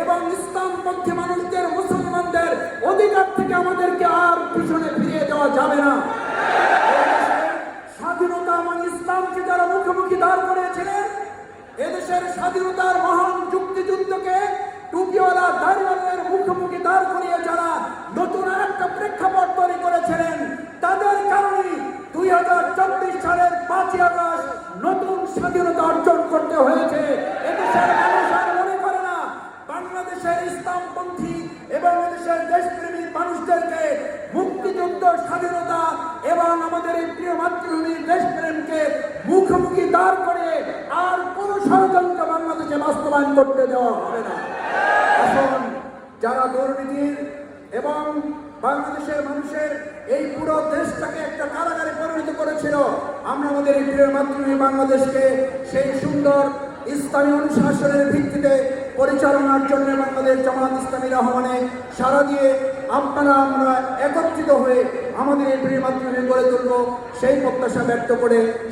এবং ইসলামপন্থী মানুষদের, মুসলমানদের অধিকার থেকে আমাদেরকে আর পিছনে ফিরিয়ে দেওয়া যাবে না। স্বাধীনতা এবং ইসলামকে যারা মুখোমুখি দাঁড় করিয়েছিলেন, এদেশের স্বাধীনতার মহান যুক্তিযুদ্ধকে টুপিওয়ালা দাড়িওয়ালাদের মুখোমুখি দাঁড় করিয়ে যারা নতুন একটা প্রেক্ষাপট তৈরি করেছিলেন, তাদের কারণে 2024 সালের 5ই আগস্ট নতুন স্বাধীনতা অর্জন করতে হয়েছে। এদেশের মানুষ আর মনে করে না বাংলাদেশের ইসলামপন্থী এবং এদেশের দেশপ্রেমী মানুষদেরকে মুক্তিযুদ্ধ, স্বাধীনতা এবং আমাদের এই প্রিয় মাতৃভূমির দেশপ্রেমকে মুখোমুখি দাঁড় করে আর কোন ষড়যন্ত্র বাংলাদেশে বাস্তবায়ন করতে দেওয়া হবে না। এখন যারা দুর্নীতির এবং বাংলাদেশের মানুষের এই পুরো দেশটাকে একটা কারাগারে পরিণত করেছিল, আমরা আমাদের এই প্রিয় মাতৃভূমি বাংলাদেশকে সেই সুন্দর ইসলামী অনুশাসনের ভিত্তিতে পরিচালনার জন্য বাংলাদেশ জামাত ইসলামী রহমানে সারা দিয়ে আপনারা আমরা একত্রিত হয়ে আমাদের এই প্রিয় মাতৃভূমি গড়ে তুলব, সেই প্রত্যাশা ব্যক্ত করে